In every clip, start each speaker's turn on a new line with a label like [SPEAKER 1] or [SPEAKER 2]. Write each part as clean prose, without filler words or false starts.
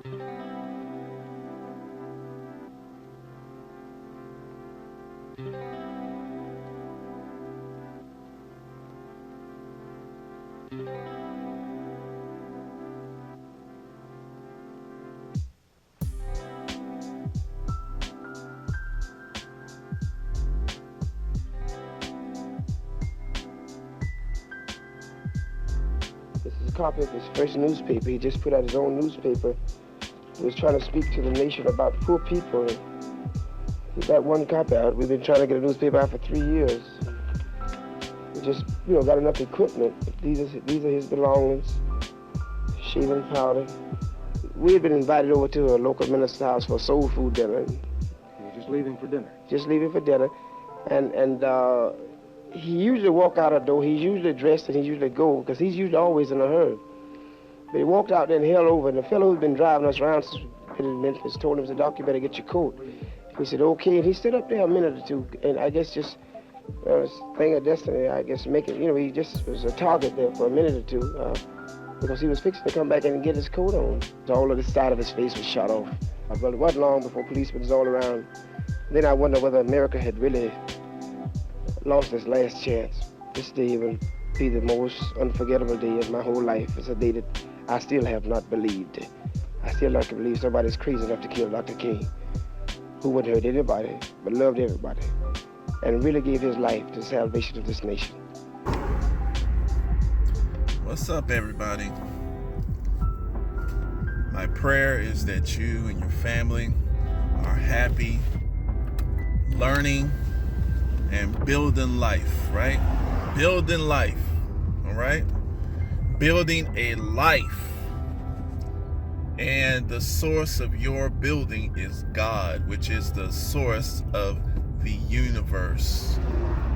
[SPEAKER 1] This is a copy of his first newspaper. He just put out his own newspaper. He was trying to speak to the nation about poor people. He got one copy out. We've been trying to get a newspaper out for 3 years. We just, got enough equipment. These are his belongings. Shaving powder. We had been invited over to a local minister's house for a soul food dinner.
[SPEAKER 2] You were just leaving for dinner?
[SPEAKER 1] Just leaving for dinner. And he usually walk out a door. He's usually dressed and he usually go, because he's usually always in a hurry. But he walked out there and held over, and the fellow who's been driving us around since we've been in Memphis told him, "Doc, you better get your coat." He said, "Okay," and he stood up there a minute or two, and I guess just thing of destiny, I guess, he just was a target there for a minute or two, because he was fixing to come back and get his coat on. All of the side of his face was shot off. But it wasn't long before policemen was all around. Then I wonder whether America had really lost its last chance. This day will be the most unforgettable day of my whole life. It's a day that I still have not believed. I still not can believe somebody's crazy enough to kill Dr. King, who wouldn't hurt anybody, but loved everybody, and really gave his life to the salvation of this nation.
[SPEAKER 3] What's up, everybody? My prayer is that you and your family are happy, learning, and building life, right? Building life, all right? Building a life. And the source of your building is God, which is the source of the universe,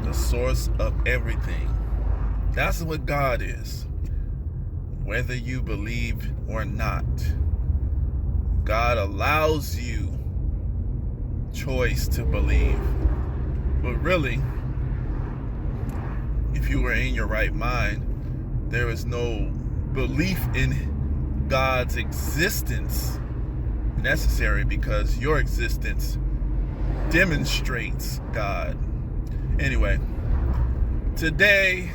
[SPEAKER 3] the source of everything. That's what God is, whether you believe or not. God allows you choice to believe. But really, if you were in your right mind, there is no belief in God's existence necessary, because your existence demonstrates God. Anyway, today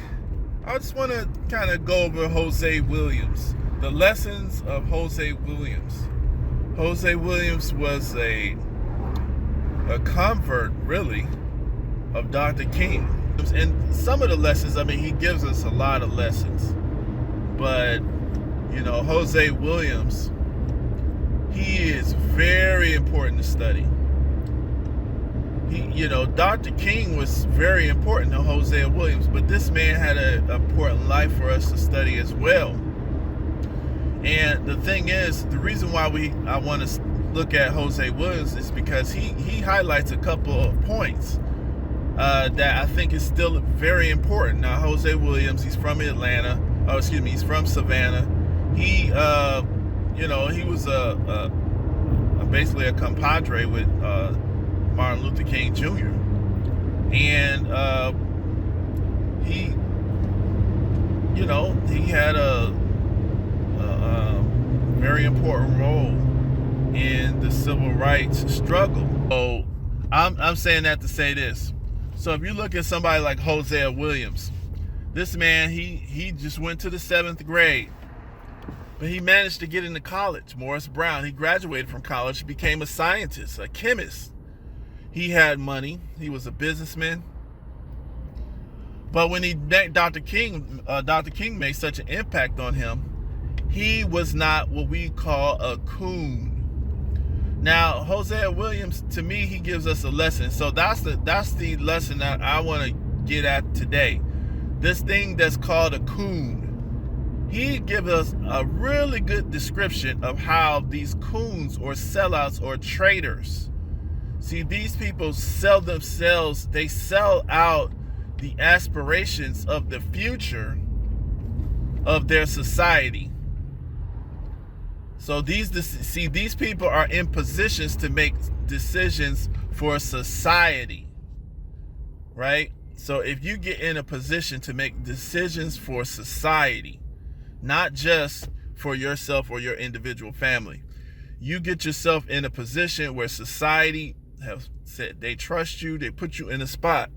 [SPEAKER 3] I just want to kind of go over Hosea Williams, the lessons of Hosea Williams. Hosea Williams was a convert, really, of Dr. King. And some of the lessons, he gives us a lot of lessons. But, Hosea Williams, he is very important to study. Dr. King was very important to Hosea Williams, but this man had an important life for us to study as well. And the thing is, the reason why I want to look at Hosea Williams is because he highlights a couple of points that I think is still very important. Now, Hosea Williams, he's from Atlanta. He's from Savannah. He, he was basically a compadre with Martin Luther King Jr. And he had a very important role in the civil rights struggle. So I'm saying that to say this. So if you look at somebody like Hosea Williams, this man, he just went to the 7th grade, but he managed to get into college. Morris Brown, he graduated from college, he became a scientist, a chemist. He had money, he was a businessman. But when he met Dr. King made such an impact on him, he was not what we call a coon. Now, Hosea Williams, to me, he gives us a lesson. So that's the lesson that I want to get at today. This thing that's called a coon. He gives us a really good description of how these coons or sellouts or traitors, see, these people sell themselves, they sell out the aspirations of the future of their society. So these people are in positions to make decisions for society, right? So if you get in a position to make decisions for society, not just for yourself or your individual family, you get yourself in a position where society have said they trust you, they put you in a spot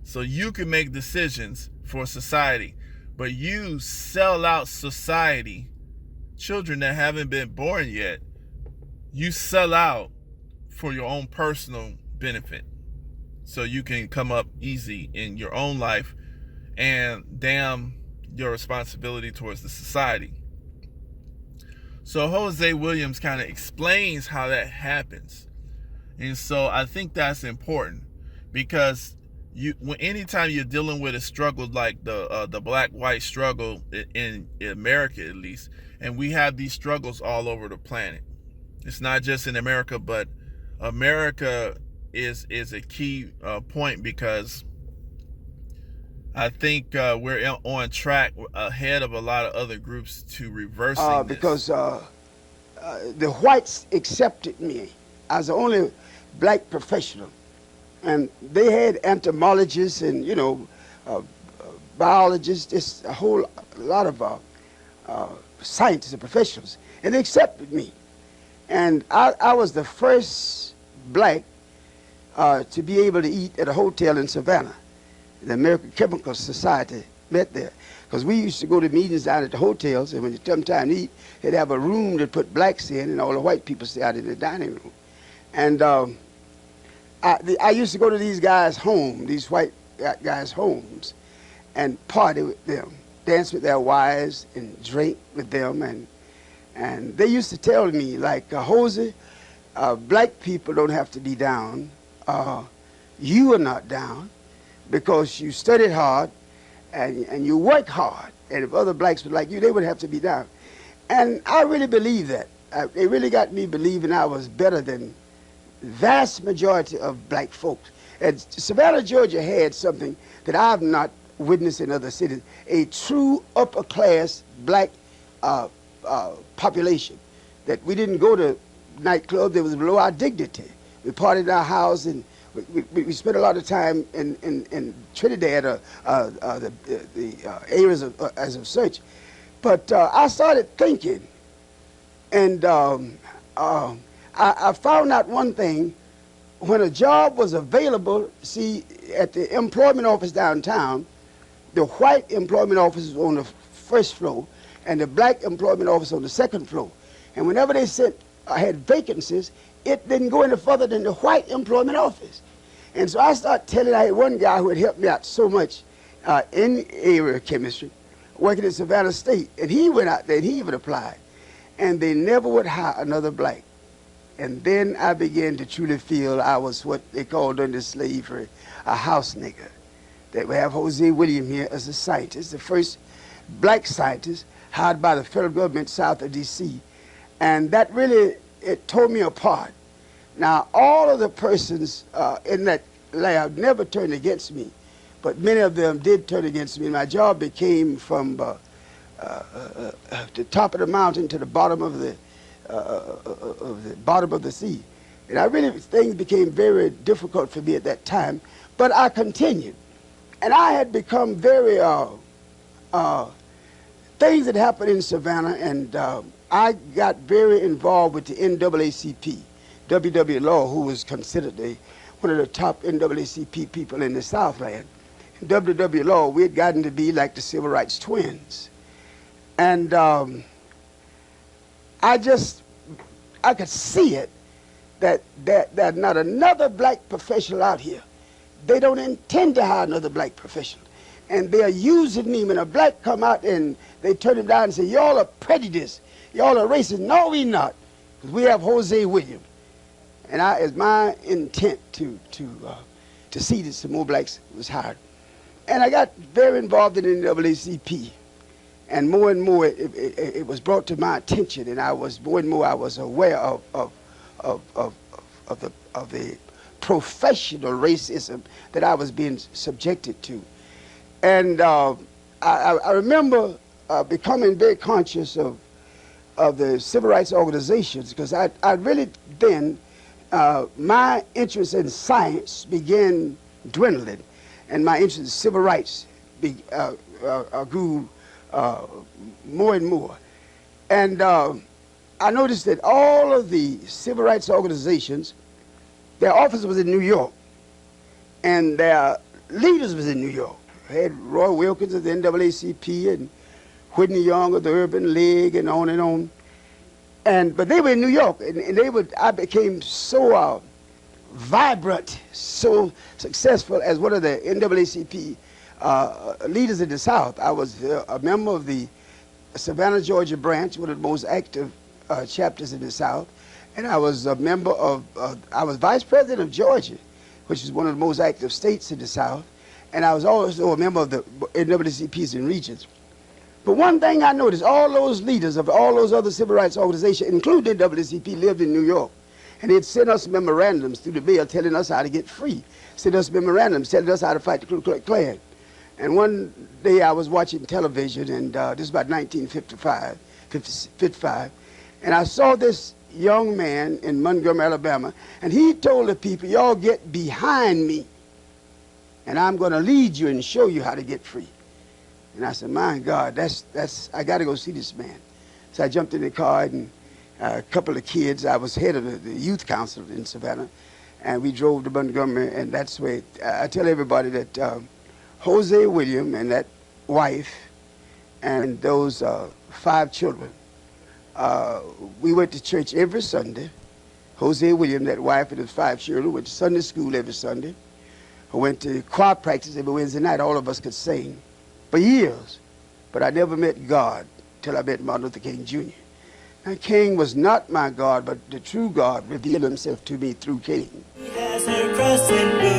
[SPEAKER 3] so you can make decisions for society. But you sell out society, children that haven't been born yet, you sell out for your own personal benefit so you can come up easy in your own life and damn your responsibility towards the society. So Hosea Williams kind of explains how that happens. And so I think that's important, because anytime you're dealing with a struggle like the black-white struggle in America, at least, and we have these struggles all over the planet. It's not just in America, but America is a key point, because I think we're on track ahead of a lot of other groups to reversing this.
[SPEAKER 1] Because the whites accepted me as the only black professional, and they had entomologists and biologists, just a whole lot of scientists and professionals, and they accepted me. And I was the first black to be able to eat at a hotel in Savannah. The American Chemical Society met there, because we used to go to meetings down at the hotels, and when it come time to eat, they'd have a room to put blacks in, and all the white people stay out in the dining room. And I used to go to these guys' home, these white guys' homes, and party with them, dance with their wives, and drink with them. And they used to tell me, like, Hosea, black people don't have to be down. You are not down, because you studied hard and you work hard. And if other blacks were like you, they would have to be down. And I really believe that. It really got me believing I was better than the vast majority of black folks. And Savannah, Georgia had something that I've not witnessed in other cities, a true upper class black population. That we didn't go to nightclubs, it was below our dignity. We partied in our house, and we spent a lot of time in Trinidad, the areas as of such. But I started thinking, and I found out one thing. When a job was available, see, at the employment office downtown, the white employment office was on the first floor, and the black employment office on the second floor. And whenever they had vacancies, it didn't go any further than the white employment office. And so I started telling, I had one guy who had helped me out so much in area chemistry, working at Savannah State, and he went out there and he even applied. And they never would hire another black. And then I began to truly feel I was what they called under slavery a house nigger. That we have Hosea Williams here as a scientist, the first black scientist hired by the federal government south of D.C. And that really, it tore me apart. Now, all of the persons in that lab never turned against me, but many of them did turn against me. My job became from the top of the mountain to the bottom of the sea. And things became very difficult for me at that time, but I continued. And I had become very, things that happened in Savannah, and I got very involved with the NAACP, W.W. Law, who was considered one of the top NAACP people in the Southland. In W.W. Law, we had gotten to be like the civil rights twins. And I could see it, that not another black professional out here. They don't intend to hire another black professional. And they're using me. When a black come out and they turn him down and say, y'all are prejudiced, y'all are racist. No, we not. Because we have Hosea Williams. And it's my intent to see that some more blacks was hired. And I got very involved in the NAACP. And more it was brought to my attention, and I was aware of the professional racism that I was being subjected to. And I remember becoming very conscious of the civil rights organizations, because I really then, my interest in science began dwindling, and my interest in civil rights grew more and more. And
[SPEAKER 4] I noticed that all of the civil rights organizations, their office was in New York, and their leaders was in New York. I had Roy Wilkins of the NAACP and Whitney Young of the Urban League and on and on. But they were in New York, and I became so vibrant, so successful as one of the NAACP leaders in the South. I was a member of the Savannah, Georgia branch, one of the most active chapters in the South, and I was a member of, I was vice president of Georgia, which is one of the most active states in the South, and I was also a member of the NAACPs and regions. But one thing I noticed, all those leaders of all those other civil rights organizations, including NAACP, lived in New York. And they'd send us memorandums through the mail telling us how to get free. Send us memorandums telling us how to fight the Ku Klux Klan. And one day I was watching television, and this is about 1955, and I saw this young man in Montgomery, Alabama, and he told the people, y'all get behind me, and I'm going to lead you and show you how to get free. And I said, my God, I got to go see this man. So I jumped in the car, and a couple of kids, I was head of the youth council in Savannah, and we drove to Montgomery, and that's where I tell everybody that Hosea Williams and that wife and those 5 children, we went to church every Sunday. Hosea Williams, that wife and his 5 children, went to Sunday school every Sunday. I went to choir practice every Wednesday night. All of us could sing for years. But I never met God till I met Martin Luther King Jr. Now, King was not my God, but the true God revealed himself to me through King.
[SPEAKER 5] He has her crust and blue.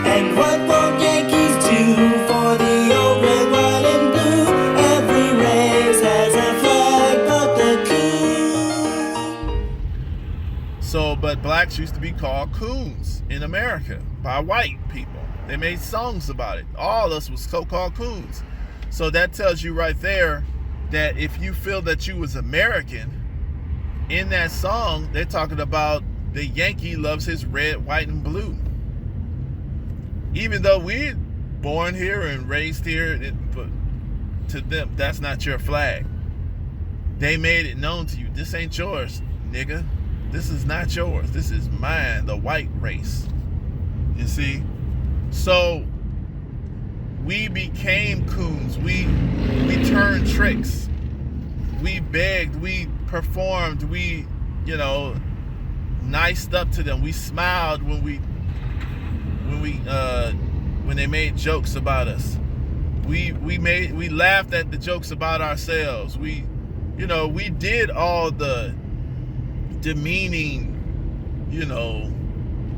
[SPEAKER 5] And what won't Yankees do for the old red, white, and blue? Every race has a flag but the coon.
[SPEAKER 3] So, but blacks used to be called coons in America by white people. They made songs about it. All of us was so-called coons. So that tells you right there that if you feel that you was American, in that song, they're talking about the Yankee loves his red, white, and blue. Even though we're born here and raised here, but to them, that's not your flag. They made it known to you. This ain't yours, nigga. This is not yours. This is mine, the white race. You see? So we became coons. We turned tricks. We begged. We performed. We, niced up to them. We smiled when they made jokes about us. We laughed at the jokes about ourselves. We did all the demeaning,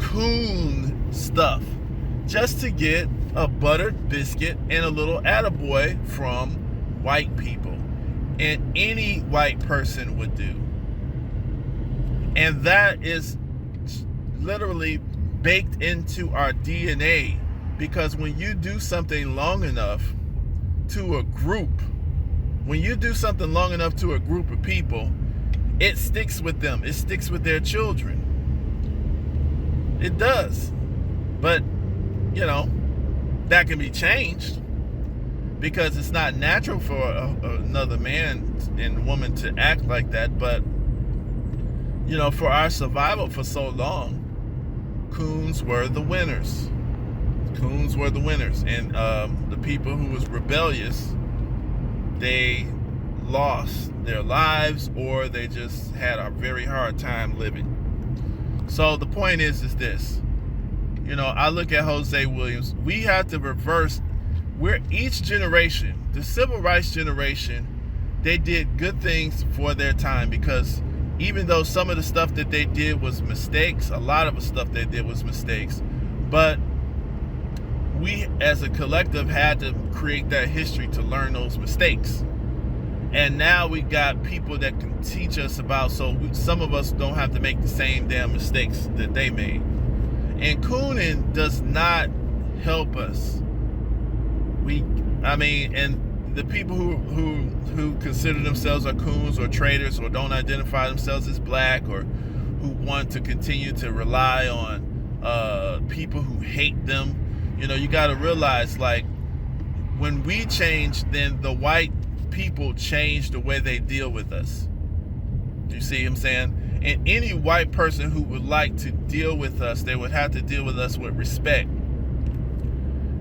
[SPEAKER 3] coon stuff just to get a buttered biscuit and a little attaboy from white people. And any white person would do. And that is literally baked into our DNA, because when you do something long enough to a group, when you do something long enough to a group of people, it sticks with them. It sticks with their children. It does. But, that can be changed, because it's not natural for another man and woman to act like that. But, for our survival for so long, coons were the winners. Coons were the winners. And the people who was rebellious, they lost their lives, or they just had a very hard time living. So the point is this. I look at Hosea Williams. We have to reverse. We're each generation, the civil rights generation, they did good things for their time, because even though some of the stuff that they did was mistakes, a lot of the stuff they did was mistakes, but we as a collective had to create that history to learn those mistakes. And now we got people that can teach us about, so some of us don't have to make the same damn mistakes that they made. And cooning does not help us. And the people who consider themselves are coons or traitors, or don't identify themselves as black, or who want to continue to rely on people who hate them, you got to realize, like, when we change, then the white people change the way they deal with us. You see what I'm saying? And any white person who would like to deal with us, they would have to deal with us with respect.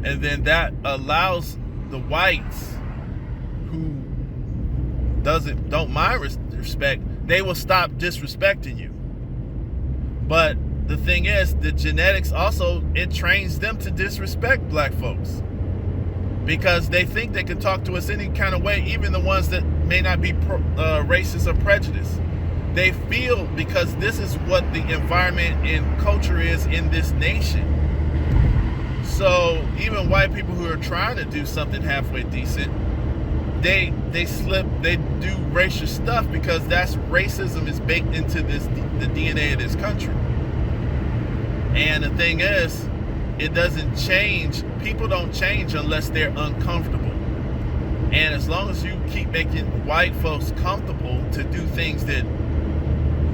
[SPEAKER 3] And then that allows the whites who don't mind respect, they will stop disrespecting you. But the thing is, the genetics also, it trains them to disrespect black folks, because they think they can talk to us any kind of way, even the ones that may not be racist or prejudiced. They feel, because this is what the environment and culture is in this nation. So even white people who are trying to do something halfway decent, they do racist stuff, because that's racism is baked into the DNA of this country. And the thing is, it doesn't change. People don't change unless they're uncomfortable. And as long as you keep making white folks comfortable to do things that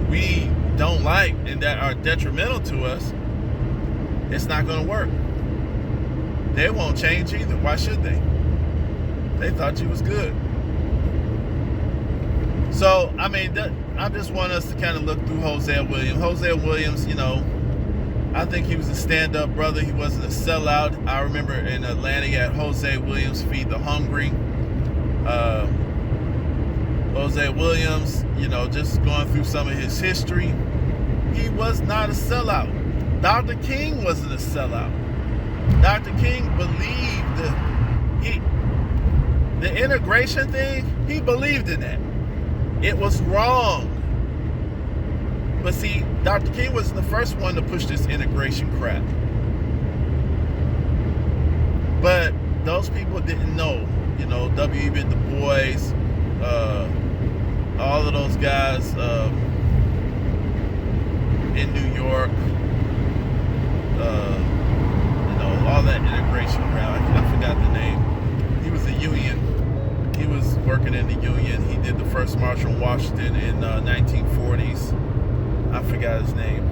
[SPEAKER 3] we don't like and that are detrimental to us, it's not going to work. They won't change either. Why should they? They thought you was good. So, I mean, I just want us to kind of look through Hosea Williams. Hosea Williams, you know, I think he was a stand-up brother. He wasn't a sellout. I remember in Atlanta, you had Hosea Williams Feed the Hungry. Hosea Williams, you know, just going through some of his history, he was not a sellout. Dr. King wasn't a sellout. Dr. King believed the integration thing, he believed in that. It was wrong. But see, Dr. King was the first one to push this integration crap. But those people didn't know, you know, W.E.B. Du Bois, all of those guys in New York, you know, all that integration crowd. I forgot the name. He was a union. He was working in the union. He did the first march on Washington in 1940s. I forgot his name.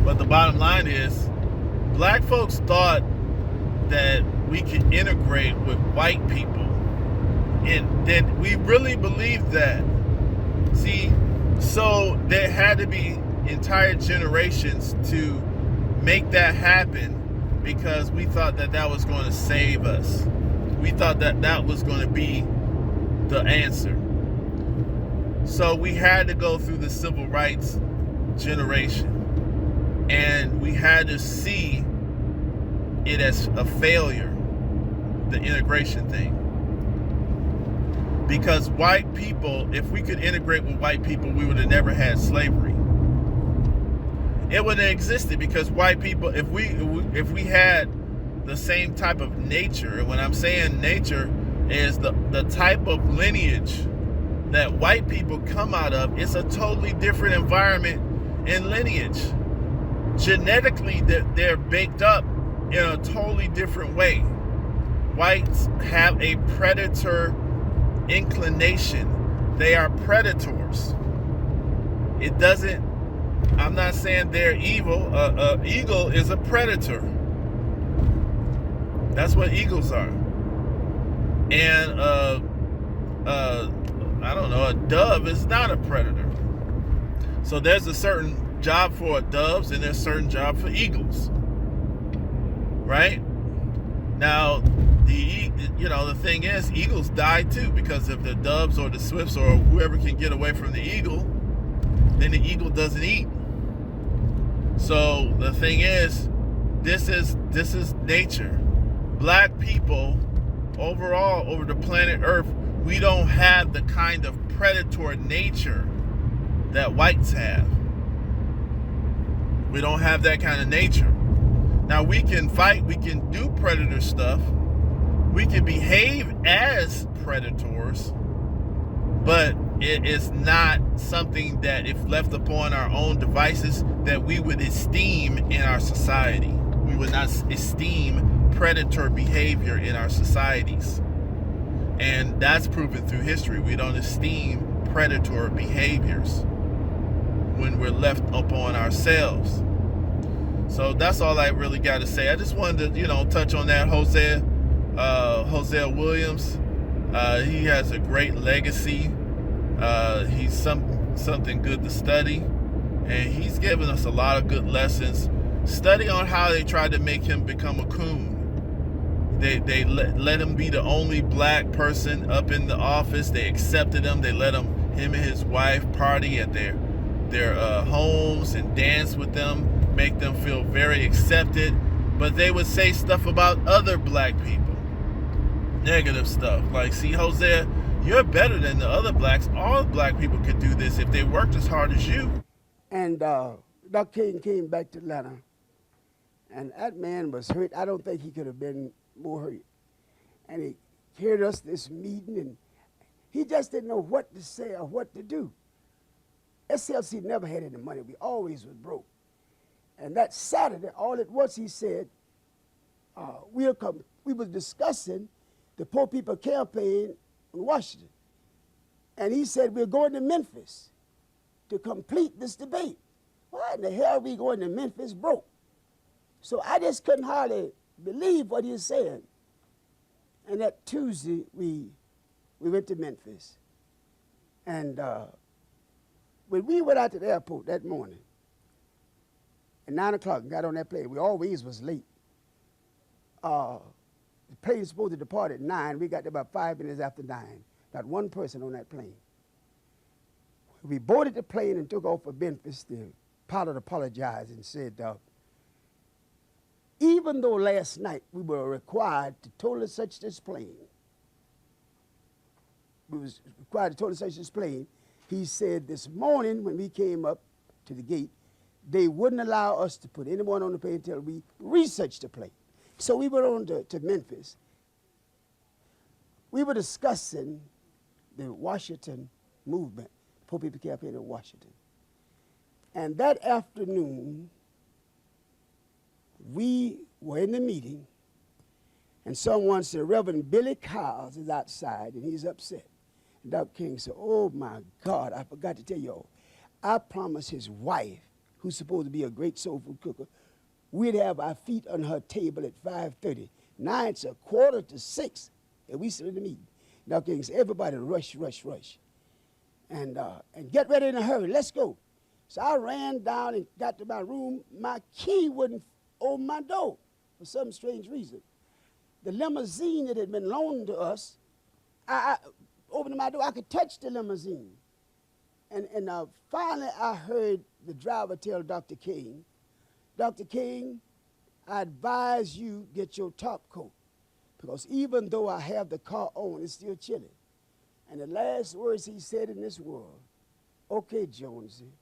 [SPEAKER 3] But the bottom line is, black folks thought that we could integrate with white people. And then we really believed that. See, so there had to be entire generations to make that happen, because we thought that that was going to save us. We thought that that was going to be the answer. So we had to go through the civil rights generation, and we had to see it as a failure, the integration thing. Because white people, if we could integrate with white people, we would have never had slavery. It wouldn't have existed, because white people, if we had the same type of nature, and when I'm saying nature is the type of lineage that white people come out of, it's a totally different environment and lineage. Genetically, they're baked up in a totally different way. Whites have a predator inclination. They are predators. It doesn't, I'm not saying they're evil. Eagle is a predator. That's what eagles are. And I don't know, a dove is not a predator. So there's a certain job for doves and there's a certain job for eagles. Right? Now, the thing is, eagles die too, because if the doves or the swifts or whoever can get away from the eagle, then the eagle doesn't eat. So the thing is, this is nature. Black people overall over the planet Earth, we don't have the kind of predator nature that whites have. We don't have that kind of nature. Now, we can fight, we can do predator stuff, we can behave as predators, but it is not something that, if left upon our own devices, that we would esteem in our society. We would not esteem predator behavior in our societies. And that's proven through history. We don't esteem predator behaviors when we're left upon ourselves. So that's all I really got to say. I just wanted to, touch on that Hosea Williams. He has a great legacy. He's something good to study, and he's given us a lot of good lessons. Study on how they tried to make him become a coon. They let him be the only black person up in the office. They accepted him. They let him and his wife party at their homes and dance with them, make them feel very accepted. But they would say stuff about other black people, negative stuff. Like, see, Hosea, you're better than the other blacks. All black people could do this if they worked as hard as you.
[SPEAKER 4] And Dr. King came back to Atlanta, and that man was hurt. I don't think he could have been more hurt. And he heard us this meeting, and he just didn't know what to say or what to do. SLC never had any money. We always was broke. And that Saturday, all at once he said, we'll come. We was discussing the Poor People Campaign in Washington. And he said, we're going to Memphis to complete this debate. Why in the hell are we going to Memphis broke? So I just couldn't hardly believe what he was saying. And that Tuesday, we went to Memphis. And when we went out to the airport that morning, at 9 o'clock, got on that plane. We always was late. The plane was supposed to depart at 9. We got there about 5 minutes after 9. Not one person on that plane. We boarded the plane and took off for Memphis. The pilot apologized and said, even though last night we were required to totally search this plane, he said this morning when we came up to the gate, they wouldn't allow us to put anyone on the plane until we researched the plane. So we went on to Memphis. We were discussing the Washington movement, Poor People Campaign in Washington. And that afternoon, we were in the meeting, and someone said, Reverend Billy Kyles is outside, and he's upset. And Dr. King said, oh, my God, I forgot to tell y'all. I promised his wife, who's supposed to be a great soul food cooker, we'd have our feet on her table at 5:30. Now it's 5:45, and we sit in the meeting. Dr. King said, everybody rush, rush, rush. And get ready in a hurry. Let's go. So I ran down and got to my room. My key wouldn't open my door for some strange reason. The limousine that had been loaned to us, I opened my door. I could touch the limousine. And finally I heard the driver tell Dr. King, Dr. King, I advise you get your top coat, because even though I have the car on, it's still chilly. And the last words he said in this world, okay, Jonesy,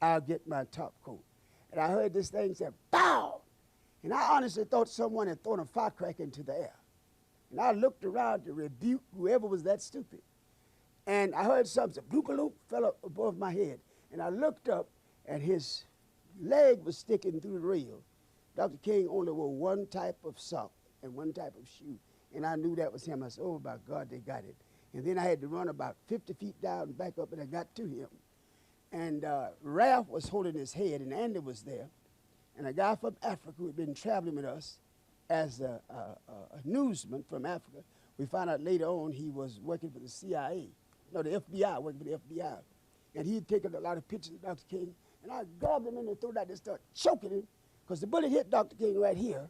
[SPEAKER 4] I'll get my top coat. And I heard this thing say, bow! And I honestly thought someone had thrown a firecracker into the air. And I looked around to rebuke whoever was that stupid. And I heard something, bloop-a-loop, fell up above my head. And I looked up, and his leg was sticking through the rail. Dr. King only wore one type of sock and one type of shoe. And I knew that was him. I said, oh, my God, they got it. And then I had to run about 50 feet down and back up, and I got to him. And Ralph was holding his head, and Andy was there. And a guy from Africa who had been traveling with us as a newsman from Africa. We found out later on he was working for the CIA. No, the FBI, working for the FBI. And he had taken a lot of pictures of Dr. King. And I grabbed him in the throat and started choking him, because the bullet hit Dr. King right here.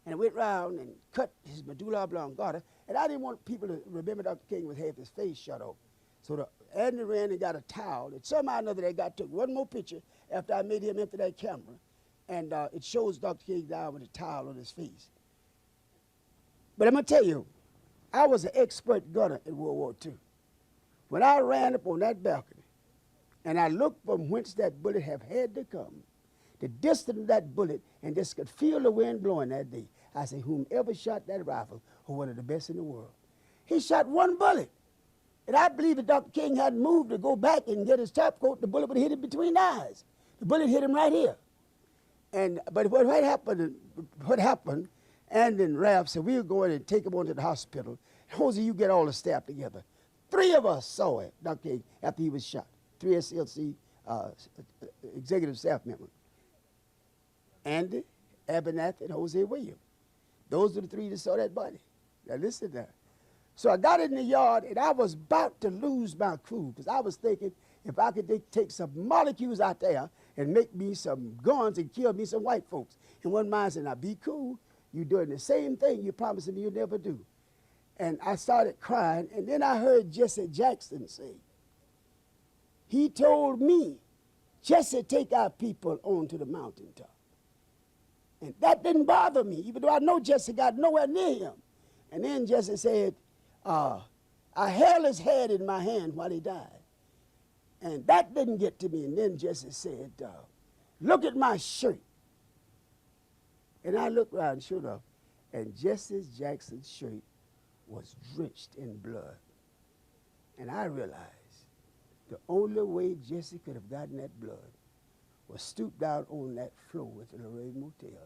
[SPEAKER 4] And it went round and cut his medulla oblongata. And I didn't want people to remember Dr. King with half his face shut off. So Andy ran and got a towel. And somehow or another they took one more picture after I made him empty that camera. And it shows Dr. King down with a towel on his face. But I'm going to tell you, I was an expert gunner in World War II. When I ran up on that balcony, and I looked from whence that bullet had to come, the distance of that bullet, and just could feel the wind blowing that day, I said, whomever shot that rifle was one of the best in the world. He shot one bullet. And I believe that Dr. King hadn't moved to go back and get his top coat, the bullet would have hit him between the eyes. The bullet hit him right here. But what happened, and then Ralph said, we'll go in and take him on to the hospital. Hosea, you get all the staff together. 3 of us saw it, Dr. King, after he was shot. 3 SLC executive staff members. Andy, Abernathy, and Hosea Williams. Those are the 3 that saw that body. Now listen now. So I got in the yard, and I was about to lose my cool, because I was thinking if I could take some molecules out there and make me some guns and kill me some white folks. And one man said, now be cool. You're doing the same thing you promised me you'll never do. And I started crying, and then I heard Jessie Jackson say, he told me, Jesse, take our people on to the mountaintop. And that didn't bother me, even though I know Jesse got nowhere near him. And then Jesse said, I held his head in my hand while he died. And that didn't get to me. And then Jesse said, look at my shirt. And I looked around, sure enough, and Jessie Jackson's shirt was drenched in blood. And I realized the only way Jesse could have gotten that blood was stoop down on that floor at the Lorraine Motel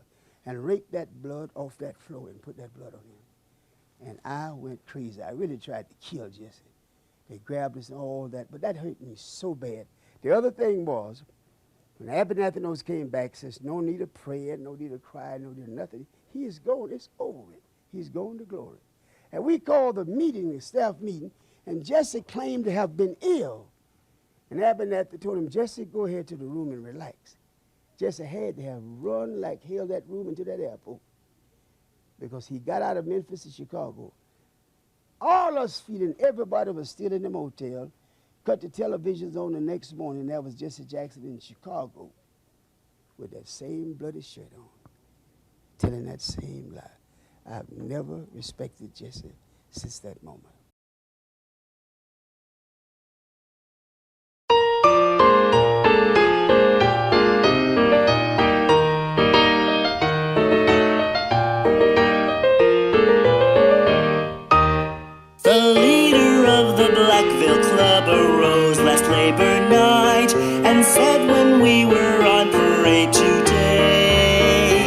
[SPEAKER 4] and rake that blood off that floor and put that blood on him. And I went crazy. I really tried to kill Jesse. They grabbed us and all that, but that hurt me so bad. The other thing was, when Abernathy came back, says, no need of prayer, no need of cry, no need of nothing. He is gone. It's over with. He's gone to glory. And we called the meeting, the staff meeting, and Jesse claimed to have been ill. And Abernathy told him, Jesse, go ahead to the room and relax. Jesse had to have run like hell that room into that airport because he got out of Memphis to Chicago. All us feeling, everybody was still in the motel. Cut the televisions on the next morning. That was Jessie Jackson in Chicago with that same bloody shirt on, telling that same lie. I've never respected Jesse since that moment.
[SPEAKER 5] The leader of the Blackville Club arose last Labor night and said when we were on parade today,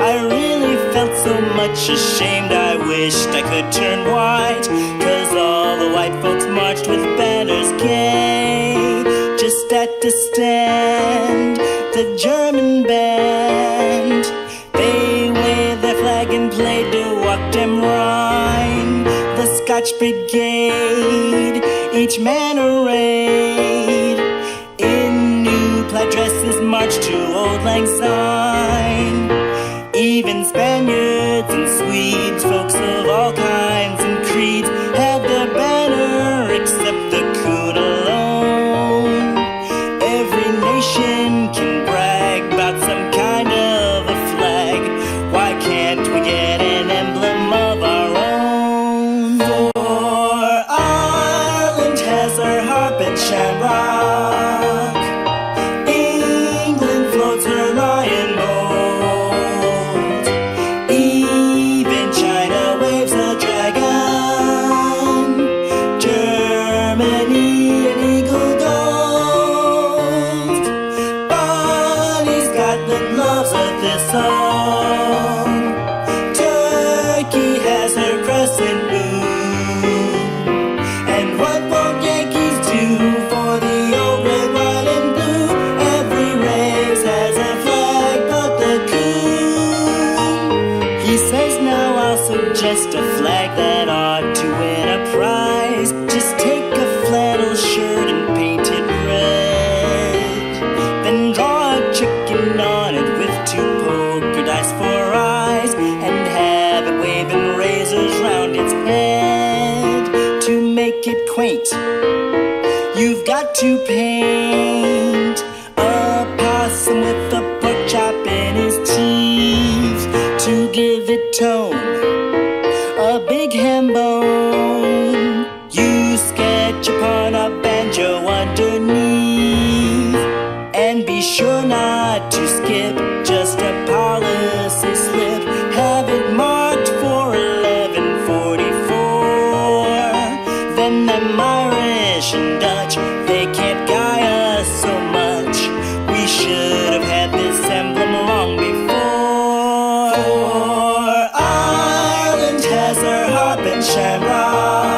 [SPEAKER 5] I really felt so much ashamed I wished I could turn white, 'cause all the white folks marched with banners gay. Just at the stand, the German band, they waved their flag and played to Walk Dem Rhine. The Scotch Brigade, each man arrayed in new plaid dresses, marched to Old Lang Syne. Even Spaniards and Swedes, folks of all kinds and creeds, had their banner except the coon alone. Every nation can brag about some kind of a flag. Why can't we get an emblem of our own? For Ireland has her harp and shamrock, England floats her lion bolt, even China waves a dragon, Germany an eagle gold. Bonnie Scotland loves a thistle, Turkey has her crescent moon. And what won't Yankees do for the old red, white, and blue? Every race has a flag but the coon. He says now I'll suggest a flag that ought to win a prize. Just take a flannel shirt and paint it red, then draw a chicken on it with two poker dice for eyes, and have it waving razors round its head. To make it quaint, you've got to paint a possum with a pork chop in his teeth. To give it tone, a big ham bone, you sketch upon a banjo underneath. And be sure not to skip just a policy slip. Have it marked for 1144. Then them Irish and Dutch, they can't guy us so much. We should have had this emblem long before. For Ireland has her harp and shamrock,